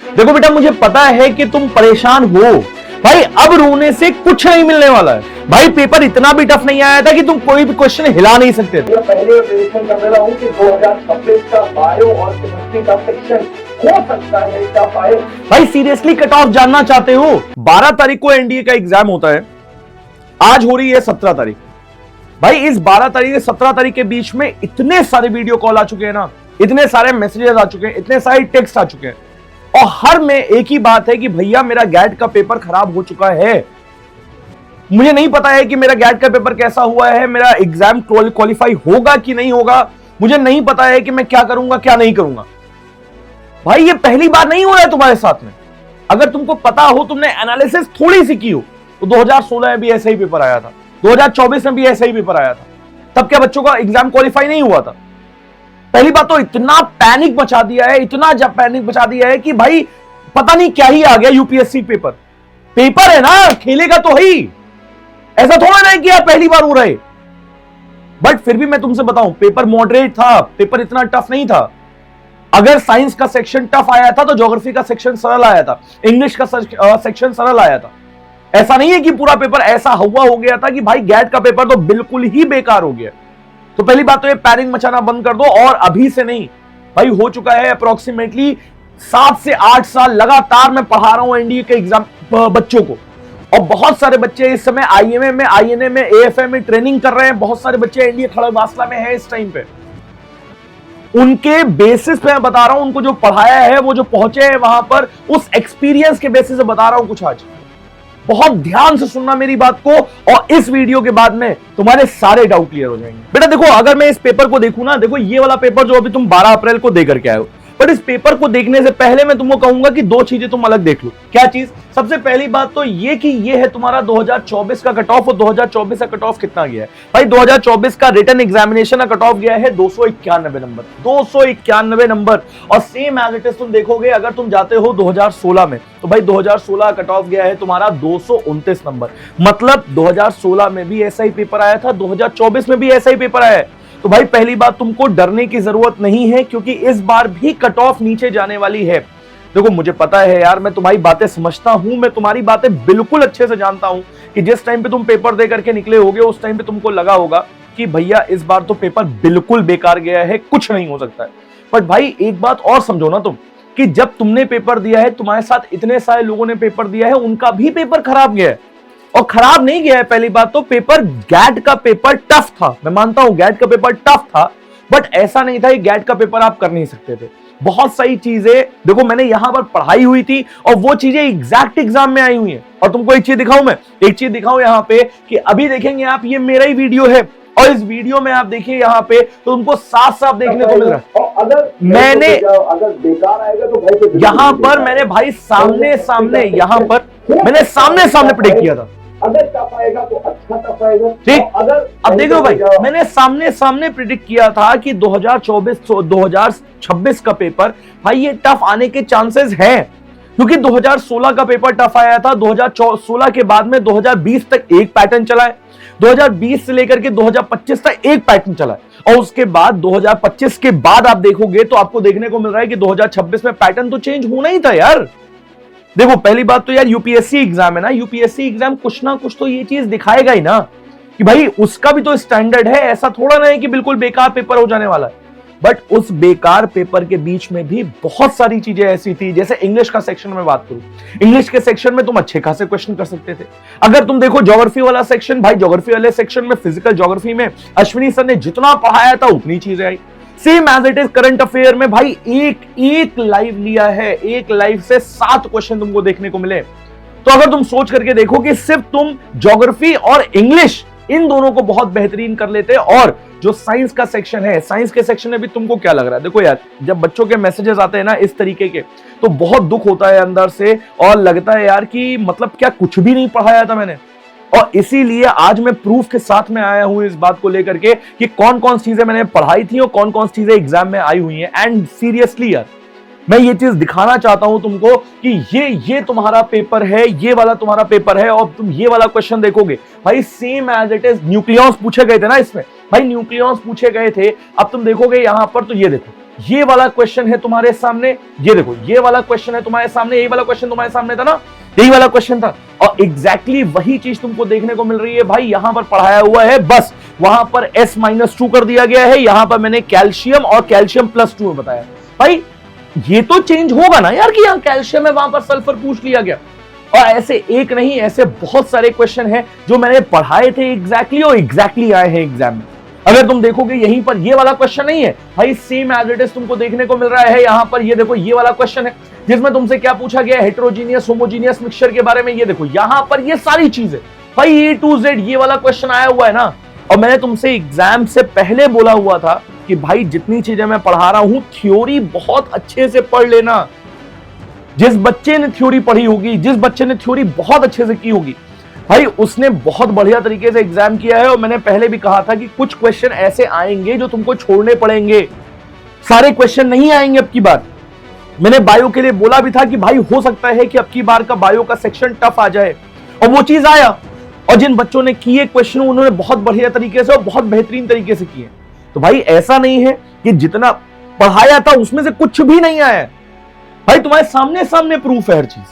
देखो बेटा, मुझे पता है कि तुम परेशान हो भाई। अब रोने से कुछ नहीं मिलने वाला है भाई। पेपर इतना भी टफ नहीं आया था कि तुम कोई भी क्वेश्चन हिला नहीं सकते थे। पहले प्रेडिक्शन कर रहा हूं कि 2026 का बायो और केमिस्ट्री का सेक्शन हो सकता है टफ आए। भाई सीरियसली कट ऑफ जानना चाहते हो? 12 तारीख को एनडीए का एग्जाम होता है, आज हो रही है 17 तारीख। भाई इस 12 तारीख से 17 तारीख के बीच में इतने सारे वीडियो कॉल आ चुके हैं ना, इतने सारे मैसेजेस आ चुके हैं, इतने सारे टेक्स्ट आ चुके हैं, और हर में एक ही बात है कि भैया मेरा गैट का पेपर खराब हो चुका है। मुझे नहीं पता है कि मेरा गैट का पेपर कैसा हुआ है, मेरा एग्जाम क्वालिफाई होगा कि नहीं होगा, मुझे नहीं पता है कि मैं क्या करूंगा क्या नहीं करूंगा। भाई ये पहली बार नहीं हो रहा है तुम्हारे साथ में। अगर तुमको पता हो, तुमने एनालिसिस थोड़ी सी की हो, तो 2016 में भी ऐसा ही पेपर आया था, 2024 में भी ऐसा ही पेपर आया था। तब क्या बच्चों का एग्जाम क्वालिफाई नहीं हुआ था? पहली बात तो इतना पैनिक मचा दिया है, इतना जब पैनिक मचा दिया है कि भाई पता नहीं क्या ही आ गया। यूपीएससी पेपर है ना, खेलेगा तो ही, ऐसा थोड़ा नहीं कि आप पहली बार हो रहे। बट फिर भी मैं तुमसे बताऊं, पेपर मॉडरेट था, पेपर इतना टफ नहीं था। अगर साइंस का सेक्शन टफ आया था तो ज्योग्राफी का सेक्शन सरल आया था, इंग्लिश का सेक्शन सरल आया था। ऐसा नहीं है कि पूरा पेपर ऐसा हुआ हो गया था कि भाई गैट का पेपर तो बिल्कुल ही बेकार हो गया। तो पहली बात तो ये पैनिक मचाना बंद कर दो, और अभी से नहीं भाई। हो चुका है अप्रोक्सीमेटली 7 से 8 साल लगातार मैं पढ़ा रहा हूं एनडीए के एग्जाम बच्चों को, और बहुत सारे बच्चे इस समय आईएमए में, आईएनए में, एएफए में ट्रेनिंग कर रहे हैं। बहुत सारे बच्चे एनडीए खड़गवासला में हैं इस टाइम पे। उनके बेसिस पे मैं बता रहा हूं, उनको जो पढ़ाया है, वो जो पहुंचे हैं वहां पर, उस एक्सपीरियंस के बेसिस पे बता रहा हूं कुछ आज। बहुत ध्यान से सुनना मेरी बात को, और इस वीडियो के बाद में तुम्हारे सारे डाउट क्लियर हो जाएंगे। बेटा देखो, अगर मैं इस पेपर को देखूं ना, देखो ये वाला पेपर जो अभी तुम 12 अप्रैल को दे करके आए हो, बट इस पेपर को देखने से पहले मैं तुमको कहूंगा कि दो चीजें तुम अलग देख लो। क्या चीज? सबसे पहली बात तो ये कि ये है तुम्हारा 2024 का कट ऑफ, और 2024 का कट ऑफ कितना गया है भाई? 2024 का रिटन एग्जामिनेशन का कट ऑफ गया है 291 नंबर, 291 नंबर। और सेम एज इट इज तुम देखोगे, अगर तुम जाते हो 2016 में, तो भाई 2016 कट ऑफ गया है तुम्हारा 229 नंबर। मतलब 2016 में भी ऐसा ही पेपर आया था, 2024 में भी ऐसा ही पेपर आया है। तो भाई पहली बात, तुमको डरने की जरूरत नहीं है, क्योंकि इस बार भी कट ऑफ नीचे जाने वाली है। देखो मुझे पता है यार, मैं तुम्हारी बातें समझता हूं, मैं तुम्हारी बातें बिल्कुल अच्छे से जानता हूं कि जिस टाइम पे तुम पेपर दे करके निकले होगे, उस टाइम पे तुमको लगा होगा कि भैया इस बार तो पेपर बिल्कुल बेकार गया है, कुछ नहीं हो सकता है। बट भाई एक बात और समझो ना तुम, कि जब तुमने पेपर दिया है, तुम्हारे साथ इतने सारे लोगों ने पेपर दिया है, उनका भी पेपर खराब गया है। और खराब नहीं गया है, पहली बात तो पेपर, गैट का पेपर टफ था। मैं मानता हूं गैट का पेपर टफ था, बट ऐसा नहीं था कि गैट का पेपर आप कर नहीं सकते थे। बहुत सारी चीजें देखो मैंने यहां पर पढ़ाई हुई थी, और वो चीजें एग्जैक्ट एग्जाम में आई हुई हैं। और तुमको एक चीज दिखाऊं, मैं एक चीज दिखाऊं यहां पे, कि अभी देखेंगे आप, ये मेरा ही वीडियो है, और इस वीडियो में आप देखिए यहाँ पे, तो तुमको साफ साफ देखने को मिल रहा है। अगर मैंने अगर बेकार आएगा तो भाई यहां पर मैंने भाई सामने सामने, यहां पर मैंने सामने सामने प्रेडिक्ट किया था। अगर टफ आएगा तो अच्छा टफ आएगा, ठीक। अगर अब देखो भाई, मैंने सामने सामने प्रिडिक्ट किया था कि 2024-2026 का पेपर भाई ये टफ आने के चांसेस हैं, क्योंकि 2016 का पेपर टफ आया था। 2016 के बाद में 2020 तक एक पैटर्न चला है, 2020 से लेकर के 2025 तक एक पैटर्न चला है, और उसके बाद 2025 के बाद आप देखोगे तो आपको देखने को मिल रहा है कि 2026 में पैटर्न तो चेंज होना ही था यार। देखो पहली बात तो यार, यूपीएससी एग्जाम है ना, यूपीएससी एग्जाम कुछ ना कुछ तो ये चीज दिखाएगा ही ना, कि भाई उसका भी तो स्टैंडर्ड है। ऐसा थोड़ा ना है कि बिल्कुल बेकार पेपर हो जाने वाला है। बट उस बेकार पेपर के बीच में भी बहुत सारी चीजें ऐसी थी, जैसे इंग्लिश का सेक्शन में बात करूं, इंग्लिश के सेक्शन में तुम अच्छे खासे क्वेश्चन कर सकते थे। अगर तुम देखो ज्योग्राफी वाला सेक्शन, भाई ज्योग्राफी वाले सेक्शन में, फिजिकल ज्योग्राफी में अश्विनी सर ने जितना पढ़ाया था उतनी चीजें आई। Same as it is current affair में भाई एक लाइव लिया है, एक लाइव से 7 क्वेश्चन तुमको देखने को मिले। तो अगर तुम सोच करके देखो कि सिर्फ तुम ज्योग्राफी और इंग्लिश इन दोनों को बहुत बेहतरीन कर लेते, और जो साइंस का सेक्शन है, साइंस के सेक्शन में भी तुमको क्या लग रहा है? देखो यार, जब बच्चों के मैसेजेस आते हैं ना इस तरीके के, तो बहुत दुख होता है अंदर से, और लगता है यार कि मतलब क्या कुछ भी नहीं पढ़ाया था मैंने। और इसीलिए आज मैं प्रूफ के साथ में आया हूं इस बात को लेकर के, कि कौन कौन सी चीजें मैंने पढ़ाई थी और कौन कौन सी चीजें एग्जाम में आई हुई हैं। एंड सीरियसली यार, मैं ये चीज दिखाना चाहता हूं तुमको कि ये तुम्हारा पेपर है, ये वाला तुम्हारा पेपर है, और तुम ये वाला क्वेश्चन देखोगे भाई same as it is. Nucleons पूछे गए थे ना इसमें, भाई न्यूक्लियॉन्स पूछे गए थे। अब तुम देखोगे यहां पर, तो ये देखो ये वाला क्वेश्चन है तुम्हारे सामने, ये देखो ये वाला क्वेश्चन है तुम्हारे सामने, ये वाला क्वेश्चन तुम्हारे सामने था ना, यही वाला क्वेश्चन था, और एग्जैक्टली वही चीज तुमको देखने को मिल रही है भाई। यहां पर पढ़ाया हुआ है, बस वहां पर S-2 कर दिया गया है, यहां पर मैंने कैल्शियम और कैल्शियम +2 में बताया। भाई ये तो चेंज होगा ना यार, कि यहां कैल्शियम है वहां पर सल्फर पूछ लिया गया। और ऐसे एक नहीं, ऐसे बहुत सारे क्वेश्चन हैं जो मैंने पढ़ाए थे एग्जैक्टली और एग्जैक्टली आए हैं एग्जाम में। अगर तुम देखोगे यहीं पर ये वाला क्वेश्चन नहीं है भाई, सेम एज इट इज तुमको देखने को मिल रहा है। यहां पर ये देखो ये वाला क्वेश्चन है जिसमें तुमसे क्या पूछा गया है, हेटेरोजीनियस होमोजीनियस मिक्सचर के बारे में। ये देखो यहां पर ये सारी चीजें भाई A to Z ये वाला क्वेश्चन आया हुआ है ना। और मैंने तुमसे एग्जाम से पहले बोला हुआ था कि भाई जितनी चीजें मैं पढ़ा रहा हूं थ्योरी बहुत अच्छे से पढ़ लेना। जिस बच्चे ने थ्योरी पढ़ी होगी, जिस बच्चे ने थ्योरी बहुत अच्छे से की होगी भाई, उसने बहुत बढ़िया तरीके से एग्जाम किया है। और मैंने पहले भी कहा था कि कुछ क्वेश्चन ऐसे आएंगे जो तुमको छोड़ने पड़ेंगे, सारे क्वेश्चन नहीं आएंगे अब की बार। मैंने बायो के लिए बोला भी था कि भाई हो सकता है कि अब की बार का बायो का सेक्शन टफ आ जाए, और वो चीज आया। और जिन बच्चों ने किए क्वेश्चन उन्होंने बहुत बढ़िया तरीके से और बहुत बेहतरीन तरीके से किए। तो भाई ऐसा नहीं है कि जितना पढ़ाया था उसमें से कुछ भी नहीं आया है भाई, तुम्हारे सामने सामने प्रूफ है हर चीज,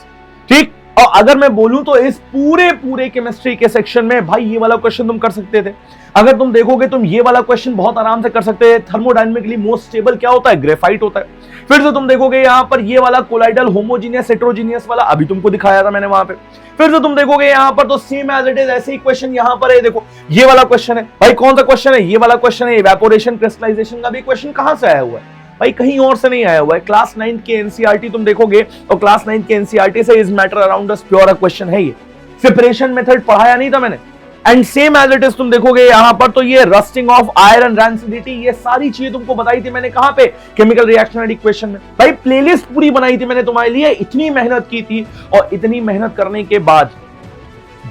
ठीक। और अगर मैं बोलूं तो इस पूरे केमिस्ट्री के सेक्शन में भाई ये वाला क्वेश्चन तुम कर सकते थे। अगर तुम देखोगे तुम ये वाला क्वेश्चन बहुत आराम से कर सकते हैं। थर्मोडायनेमिकली मोस्ट स्टेबल क्या होता है? ग्रेफाइट होता है। फिर से तुम देखोगे यहां पर ये वाला कोलाइडल होमोजीनियस हेटेरोजीनियस वाला अभी तुमको दिखाया था मैंने वहां पे। फिर से तुम देखोगे यहां पर तो सेम एज इट इज ऐसे ही क्वेश्चन यहां पर है। देखो ये वाला क्वेश्चन है भाई, कौन सा क्वेश्चन है? ये वाला क्वेश्चन है। इवेपोरेशन क्रिस्टलाइजेशन का भी क्वेश्चन कहां से आया हुआ है भाई? कहीं और से नहीं आया हुआ है। क्लास 9 के एनसीईआरटी तुम देखोगे और क्लास 9 के एनसीईआरटी से is matter around us pure question है। ये सेपरेशन मेथड पढ़ाया नहीं था मैंने। And same as it is तुम देखोगे यहां पर तो ये रस्टिंग ऑफ आयरन, रैंसिडिटी, ये सारी चीजें तुमको बताई थी मैंने। कहां पे? केमिकल रिएक्शन इक्वेशन में। भाई प्लेलिस्ट पूरी बनाई थी मैंने तुम्हारे लिए, इतनी मेहनत की थी। और इतनी मेहनत करने के बाद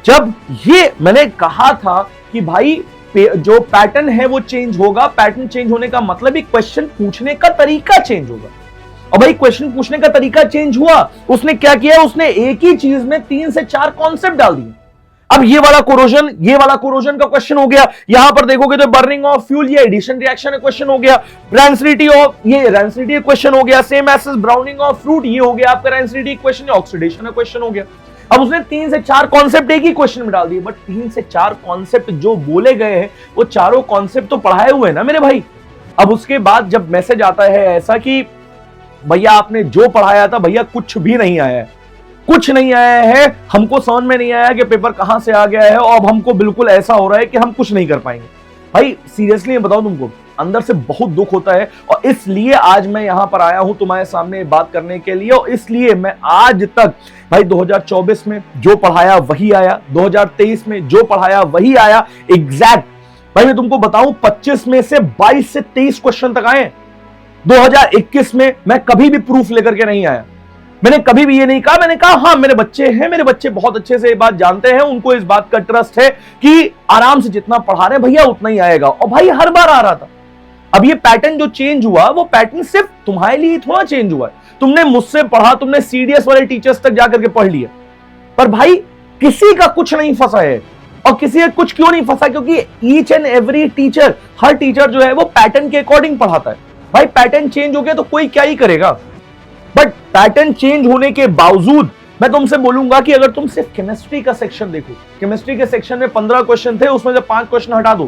जब ये मैंने कहा था कि भाई जो पैटर्न है वो चेंज होगा, पैटर्न चेंज होने का मतलब ही क्वेश्चन पूछने का तरीका चेंज होगा। और भाई क्वेश्चन पूछने का तरीका चेंज हुआ। उसने क्या किया? उसने एक ही चीज में 3 से 4 कॉन्सेप्ट डाल दिए। अब ये वाला कोरोजन का क्वेश्चन हो गया। यहां पर देखोगे तो बर्निंग ऑफ फ्यूल, ये एडिशन रिएक्शन का क्वेश्चन हो गया। रैंसिडिटी ऑफ, ये रैंसिडिटी क्वेश्चन हो गया। Same as browning of fruit, ये हो गया आपका रैंसिडिटी क्वेश्चन। ऑक्सीडेशन का क्वेश्चन हो गया। अब उसने 3 से 4 कॉन्सेप्ट एक ही क्वेश्चन में डाल दिए। बट 3 से 4 कॉन्सेप्ट जो बोले गए हैं वो चारों कॉन्सेप्ट तो पढ़ाए हुए हैं ना मेरे भाई। अब उसके बाद जब मैसेज आता है ऐसा कि भैया आपने जो पढ़ाया था भैया कुछ भी नहीं आया है, कुछ नहीं आया है, हमको समझ में नहीं आया कि पेपर कहां से आ गया है, और अब हमको बिल्कुल ऐसा हो रहा है कि हम कुछ नहीं कर पाएंगे। भाई सीरियसली मैं बताऊं तुमको, अंदर से बहुत दुख होता है। और इसलिए आज मैं यहां पर आया हूं तुम्हारे सामने बात करने के लिए। और इसलिए मैं आज तक भाई 2024 में जो पढ़ाया वही आया, 2023 में जो पढ़ाया वही आया एग्जैक्ट। भाई मैं तुमको बताऊं 25 में से 22 से 23 क्वेश्चन तक आए। 2021 में मैं कभी भी प्रूफ लेकर के नहीं आया। मैंने कभी भी ये नहीं कहा, मैंने कहा हाँ मेरे बच्चे हैं, मेरे बच्चे बहुत अच्छे से ये बात जानते हैं, उनको इस बात का ट्रस्ट है कि आराम से जितना पढ़ा रहे भैया उतना ही आएगा। और भाई हर बार आ रहा था। अब ये पैटर्न जो चेंज हुआ वो पैटर्न सिर्फ तुम्हारे लिए थोड़ा चेंज हुआ है। तुमने मुझसे पढ़ा, तुमने सीडीएस वाले टीचर्स तक जाकर के पढ़ लिया, पर भाई किसी का कुछ नहीं फंसा है। और किसी का कुछ क्यों नहीं फंसा? क्योंकि each and every teacher, her teacher जो है वो पैटर्न के अकॉर्डिंग पढ़ाता है। भाई पैटर्न चेंज हो गया तो कोई क्या ही करेगा। बट पैटर्न चेंज होने के बावजूद मैं तुमसे बोलूंगा कि अगर तुम सिर्फ केमिस्ट्री का सेक्शन देखो, केमिस्ट्री के सेक्शन में 15 क्वेश्चन थे, उसमें से 5 क्वेश्चन हटा दो,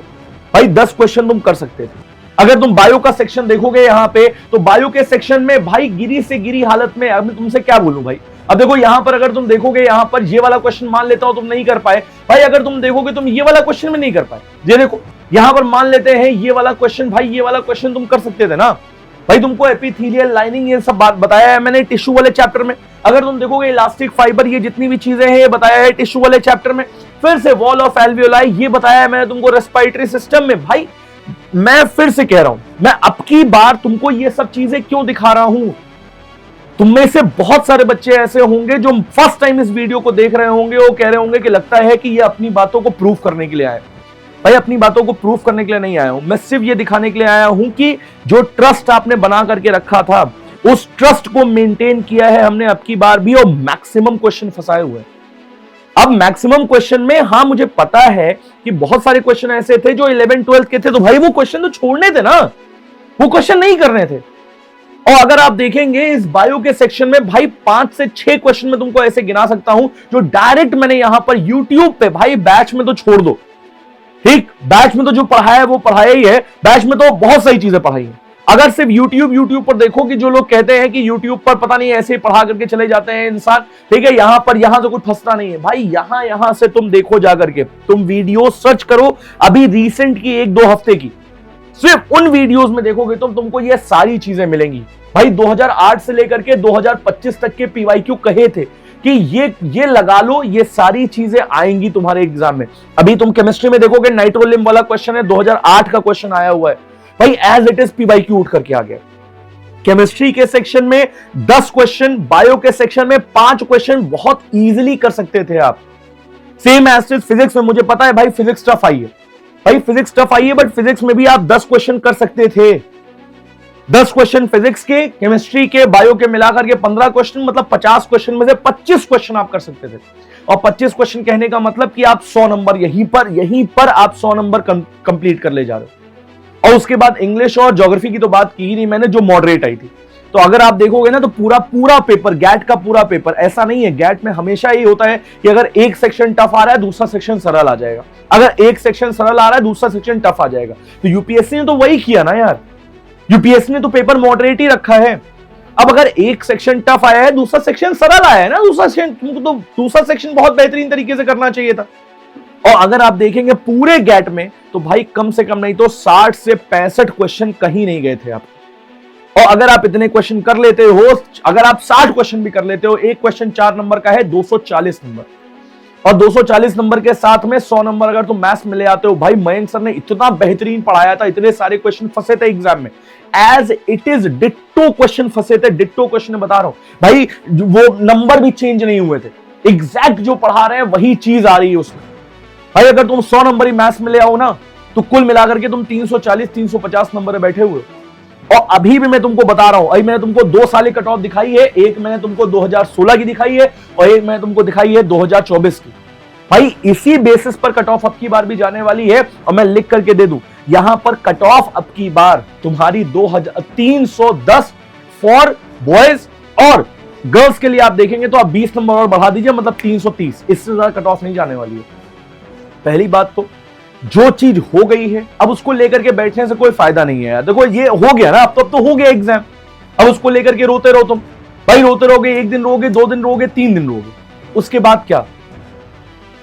भाई 10 क्वेश्चन तुम कर सकते थे। अगर तुम बायो का सेक्शन देखोगे यहां पे, तो बायो के सेक्शन में भाई गिरी से गिरी हालत में, अब मैं तुमसे क्या बोलूं भाई। अब देखो यहां पर अगर तुम देखोगे, यहां पर ये वाला क्वेश्चन मान लेता हो तुम नहीं कर पाए भाई, अगर तुम देखोगे तुम ये वाला क्वेश्चन में नहीं कर पाए। ये देखो यहां पर मान लेते हैं ये वाला क्वेश्चन, भाई ये वाला क्वेश्चन तुम कर सकते थे ना भाई। तुमको एपिथेलियल लाइनिंग ये सब बात बताया है मैंने टिश्यू वाले चैप्टर में। अगर तुम देखोगे इलास्टिक फाइबर, ये जितनी भी चीजें हैं ये बताया है टिश्यू वाले चैप्टर में। फिर से वॉल ऑफ एल्वियोलाई ये बताया है मैंने तुमको रेस्पिरेटरी सिस्टम में। भाई मैं फिर से कह रहा हूं, मैं अब की बार तुमको ये सब चीजें क्यों दिखा रहा हूं। तुम में से बहुत सारे बच्चे ऐसे होंगे जो फर्स्ट टाइम इस वीडियो को देख रहे होंगे, वो कह रहे होंगे कि लगता है कि ये अपनी बातों को प्रूफ करने के लिए आए। भाई अपनी बातों को प्रूफ करने के लिए नहीं आया हूं, मैं सिर्फ ये दिखाने के लिए आया हूं कि जो ट्रस्ट आपने बना करके रखा था उस ट्रस्ट को मेंटेन किया है हमने अब की बार भी, और मैक्सिमम क्वेश्चन फंसाए हुए हैं। अब मैक्सिमम क्वेश्चन में हाँ मुझे पता है कि बहुत सारे क्वेश्चन ऐसे थे जो 11th 12th के थे, तो भाई वो क्वेश्चन तो छोड़ने थे ना, वो क्वेश्चन नहीं करने थे। और अगर आप देखेंगे इस बायो के सेक्शन में भाई 5 से 6 क्वेश्चन में तुमको ऐसे गिना सकता हूं जो डायरेक्ट मैंने यहां पर यूट्यूब पे, भाई बैच में तो छोड़ दो, ठीक, बैच में तो जो पढ़ाया है वो पढ़ाया ही है, बैच में तो बहुत सारी चीजें पढ़ाई है। अगर सिर्फ यूट्यूब पर देखो कि जो लोग कहते हैं कि यूट्यूब पर पता नहीं ऐसे ही पढ़ा करके चले जाते हैं इंसान, ठीक है, यहां से कुछ फंसता नहीं है भाई, यहां से तुम देखो जाकर के, तुम वीडियो सर्च करो अभी रिसेंट की 1-2 हफ्ते की, सिर्फ उन वीडियोस में देखोगे तो तुमको ये सारी चीजें मिलेंगी। भाई 2008 से लेकर के 2025 तक के पीवाईक्यू कहे थे कि ये लगा लो, ये सारी चीजें आएंगी तुम्हारे एग्जाम में। अभी तुम केमिस्ट्री में देखोगे नाइट्रोलिम वाला क्वेश्चन है, 2008 का क्वेश्चन आया हुआ है भाई, एज इट इज पीवाईक्यू उठ करके आ गया। केमिस्ट्री के सेक्शन में 10 क्वेश्चन, बायो के सेक्शन में 5 क्वेश्चन बहुत इजीली कर सकते थे आप। सेम एज फिजिक्स में, मुझे पता है भाई फिजिक्स टफ आई है, भाई फिजिक्स टफ आई है, बट फिजिक्स में भी आप 10 क्वेश्चन कर सकते थे। 10 क्वेश्चन फिजिक्स के, केमिस्ट्री के, बायो के मिलाकर के 15 क्वेश्चन, मतलब 50 क्वेश्चन में से 25 क्वेश्चन आप कर सकते थे। और 25 क्वेश्चन कहने का मतलब कि आप 100 नंबर यहीं पर आप 100 नंबर कंप्लीट कर ले जा रहे हो। और उसके बाद इंग्लिश और ज्योग्राफी की तो बात की ही नहीं मैंने, जो मॉडरेट आई थी। तो अगर आप देखोगे ना तो पूरा पेपर, गैट का पूरा पेपर, ऐसा नहीं है, गैट में हमेशा ये होता है कि अगर एक सेक्शन टफ आ रहा है दूसरा सेक्शन सरल आ जाएगा, अगर एक सेक्शन सरल आ रहा है दूसरा सेक्शन टफ आ जाएगा। तो यूपीएससी ने तो वही किया ना यार, यूपीएससी ने तो पेपर मॉडरेट ही रखा है। अब अगर एक सेक्शन टफ आया है दूसरा सेक्शन सरल आया है ना, दूसरा सेक्शन बहुत बेहतरीन तरीके से करना चाहिए था। और अगर आप देखेंगे पूरे गैट में तो भाई कम से कम नहीं तो 60 से 65 क्वेश्चन कहीं नहीं गए थे आप। और अगर आप इतने क्वेश्चन कर लेते हो, अगर आप 60 क्वेश्चन भी कर लेते हो, एक क्वेश्चन 4 नंबर का है, 240 नंबर, और 240 नंबर के साथ में 100 नंबर अगर तुम मैथ्स में ले आते हो, भाई मयंक सर ने इतना बेहतरीन पढ़ाया था, इतने सारे क्वेश्चन फंसे थे एग्जाम में, as it is ditto question फंसे थे, डिट्टो क्वेश्चन बता रहा हूं भाई, वो नंबर भी चेंज नहीं हुए थे, एग्जैक्ट जो पढ़ा रहे हैं वही चीज आ रही है उसमें। भाई अगर तुम 100 नंबर ही मैथ्स में ले आओ ना तो कुल मिलाकर के तुम 340-350 नंबर में बैठे हुए। और अभी भी मैं तुमको बता रहा हूं, अभी मैंने तुमको 2 साल की कट ऑफ दिखाई है, एक मैंने तुमको 2016 की दिखाई है और एक मैंने तुमको दिखाई है 2024 की। भाई इसी बेसिस पर कट ऑफ अब की बार भी जाने वाली है, और मैं लिख करके दे दूं यहां पर कट ऑफ अब की बार तुम्हारी 310 फॉर बॉयज, और गर्ल्स के लिए आप देखेंगे तो आप 20 नंबर और बढ़ा दीजिए, मतलब 330, इससे ज्यादा कट ऑफ नहीं जाने वाली है। पहली बात तो जो चीज हो गई है अब उसको लेकर के बैठने से कोई फायदा नहीं है यार। देखो ये हो गया ना, अब तो हो गया एग्जाम, अब उसको लेकर के रोते रहो तुम, भाई रोते रहोगे, 1 दिन रोगे, 2 दिन रोगे, 3 दिन रोगे, उसके बाद क्या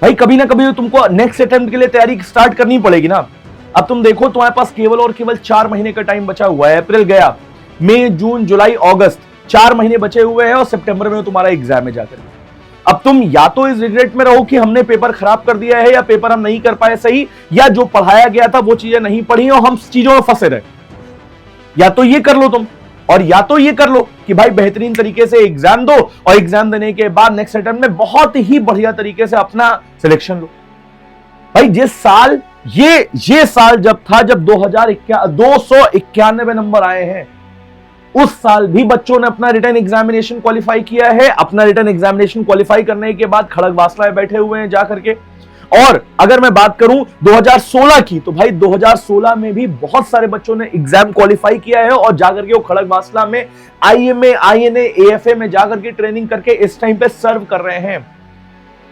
भाई, कभी ना कभी तुमको नेक्स्ट अटेम्प्ट के लिए तैयारी स्टार्ट करनी पड़ेगी ना। अब तुम देखो तुम्हारे पास केवल और केवल 4 महीने का टाइम बचा हुआ है, अप्रैल गया, मई, जून, जुलाई, अगस्त, 4 महीने बचे हुए हैं और सितंबर में तुम्हारा एग्जाम है जाकर। अब तुम या तो इस रिग्रेट में रहो कि हमने पेपर खराब कर दिया है, या पेपर हम नहीं कर पाए सही, या जो पढ़ाया गया था वो चीजें नहीं पढ़ी और हम चीजों में फंसे रहे। या तो ये कर लो तुम, और या तो ये कर लो कि भाई बेहतरीन तरीके से एग्जाम दो और एग्जाम देने के बाद नेक्स्ट अटेम्प्ट में बहुत ही बढ़िया तरीके से अपना सिलेक्शन लो। भाई जिस साल ये साल जब था, जब 291 नंबर आए हैं, उस साल भी बच्चों ने अपना रिटन एग्जामिनेशन क्वालिफाई किया है। अपना रिटन एग्जामिनेशन क्वालिफाई करने के बाद खड़गवासला में बैठे हुए हैं जाकर के। और अगर मैं बात करूं 2016 की, तो भाई 2016 में भी बहुत सारे बच्चों ने एग्जाम क्वालिफाई किया है और जाकर के वो खड़गवासला में IMA, INA, AFA में जाकर के ट्रेनिंग करके इस टाइम पे सर्व कर रहे हैं।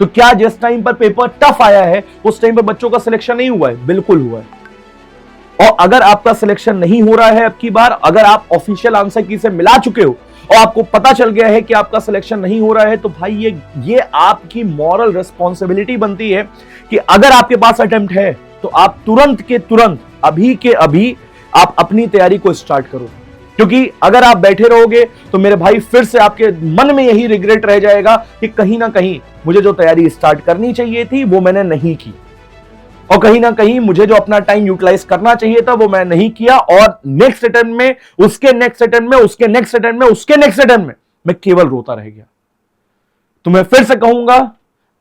तो क्या जिस टाइम पर पेपर टफ आया है उस टाइम पर बच्चों का सिलेक्शन नहीं हुआ है? बिल्कुल हुआ है। और अगर आपका सिलेक्शन नहीं हो रहा है अब की बार, अगर आप ऑफिशियल आंसर की से मिला चुके हो और आपको पता चल गया है कि आपका सिलेक्शन नहीं हो रहा है, तो भाई ये आपकी मॉरल रिस्पॉन्सिबिलिटी बनती है कि अगर आपके पास अटेम्प्ट है तो आप तुरंत के तुरंत, अभी के अभी आप अपनी तैयारी को स्टार्ट करो। क्योंकि अगर आप बैठे रहोगे तो मेरे भाई फिर से आपके मन में यही रिग्रेट रह जाएगा कि कहीं ना कहीं मुझे जो तैयारी स्टार्ट करनी चाहिए थी वो मैंने नहीं की, और कहीं ना कहीं मुझे जो अपना टाइम यूटिलाइज करना चाहिए था वो मैं नहीं किया, और नेक्स्ट अटेम्प्ट में, उसके नेक्स्ट अटेम्प्ट में, उसके नेक्स्ट अटेम्प्ट में, उसके नेक्स्ट अटेम्प्ट में मैं केवल रोता रह गया। तो मैं फिर से कहूंगा,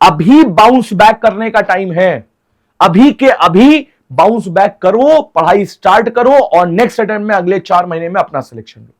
अभी बाउंस बैक करने का टाइम है, अभी के अभी बाउंस बैक करो, पढ़ाई स्टार्ट करो और नेक्स्ट अटेम्प्ट में अगले 4 महीने में अपना सिलेक्शन लो।